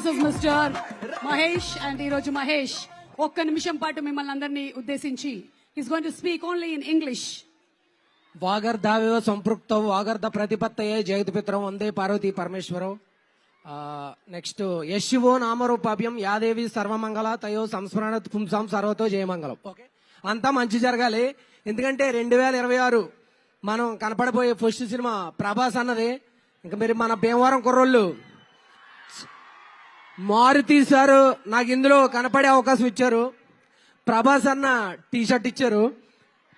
This is mister Mahesh and ఈరోజు మహేష్ ఒక్క నిమిషం పాటు మిమ్మల్ని అందరినీ ఉద్దేశించి is going to speak only in English. వాగర్ధావివ సంపృక్త వాగర్ధ ప్రతిపత్తయే జగద్పిత్రం వందే పార్వతీ పరమేశ్వరం. నెక్స్ట్ యశివో నామరూపాభ్యం యాదేవి సర్వమంగళ తయో సంస్మరణ పుంసాం సర్వతో జయమంగళం. ఓకే, అంతా మంచి జరగాలి. ఎందుకంటే 2026 మనం కనపడబోయే ఫస్ట్ సినిమా ప్రభాస్ అన్నది. ఇంకా మీరు మన భీమవరం కుర్రోళ్ళు మారుతి సారు నాకు ఇందులో కనపడే అవకాశం ఇచ్చారు. ప్రభాస్ అన్న టీ షర్ట్ ఇచ్చారు.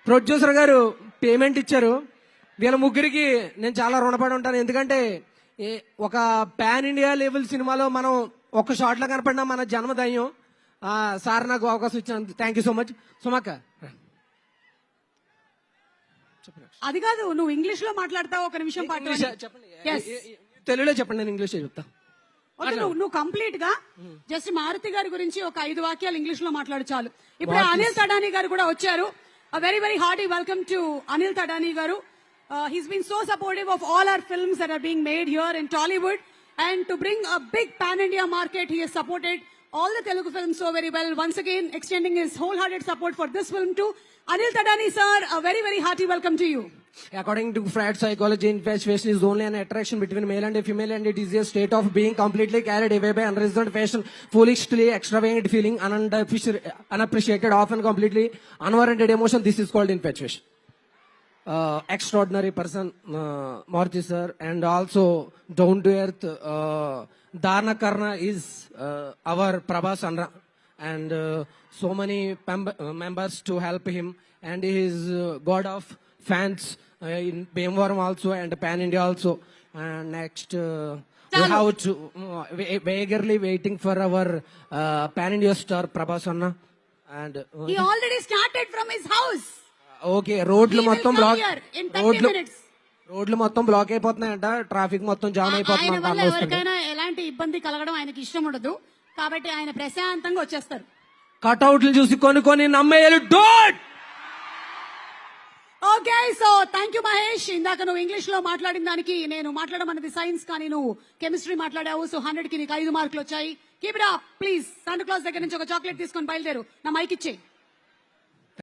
ప్రొడ్యూసర్ గారు పేమెంట్ ఇచ్చారు. వీళ్ళ ముగ్గురికి నేను చాలా రుణపడి ఉంటాను. ఎందుకంటే ఒక పాన్ ఇండియా లెవెల్ సినిమాలో మనం ఒక షాట్ లో కనపడినా మన జన్మధన్యం. సార్ నాకు అవకాశం ఇచ్చాను. Thank you so much. సుమక్క అది కాదు, నువ్వు ఇంగ్లీష్ లో మాట్లాడతావు ఒక నిమిషం పాటు. చెప్పండి, తెలుగులో చెప్పండి, నేను ఇంగ్లీష్ చెప్తా. నువ్వు కంప్లీట్ గా జస్ట్ మారుతి గారి గురించి ఒక 5 వాక్యాలు ఇంగ్లీష్ లో మాట్లాడు చాలు. ఇప్పుడు అనిల్ తడానీ గారు కూడా వచ్చారు. Very very hearty welcome to Anil Thadani గారు. He's been so supportive of all our films that are being made here in Tollywood, and to bring a big pan-India market, he has supported all the Telugu films so very well. Once again, extending his wholehearted support for this film too. Anil Tadani sir, a very very hearty welcome to you. According to Freud psychology, infatuation is only an attraction between male and a female, and it is a state of being completely carried away by unreasoned passion, foolishly extravagant feeling, unappreciated, often completely unwarranted emotion. This is called infatuation. Extraordinary person, Maruti sir, and also down to earth. Dharna Karna is our Prabhas Anna, and so many members to help him, and he is god of fans in Bhimavaram also and Pan India also. And next, we have to eagerly waiting for our Pan India star Prabhas Anna, and he already started from his house. Okay, రోడ్లు మొత్తం black, రోడ్లు మొత్తం black అయిపోతున్నాయంట. Traffic మొత్తం jam అయిపోతుంది. ఎవరికైనా ఎలాంటి ఇబ్బంది కలగడం ఆయనకి ఇష్టం ఉండదు, కాబట్టి ఆయన ప్రశాంతంగా వచ్చేస్తారు. కట్అవుట్లు చూసి కొన్ని నమ్మేయాలి. Don't. Okay, so thank you Mahesh. ఇందాక నువ్వు ఇంగ్లీష్ లో మాట్లాడిన దానికి నేను మాట్లాడడం అనేది సైన్స్, కానీ నువ్వు కెమిస్ట్రీ మాట్లాడావు. సో 100 కి నీకు 5 మార్కులు వచ్చాయి. Keep it up please. Santa Claus దగ్గర నుంచి ఒక చాక్లెట్ తీసుకొని బయలుదేరు. నా మైక్ ఇచ్చే.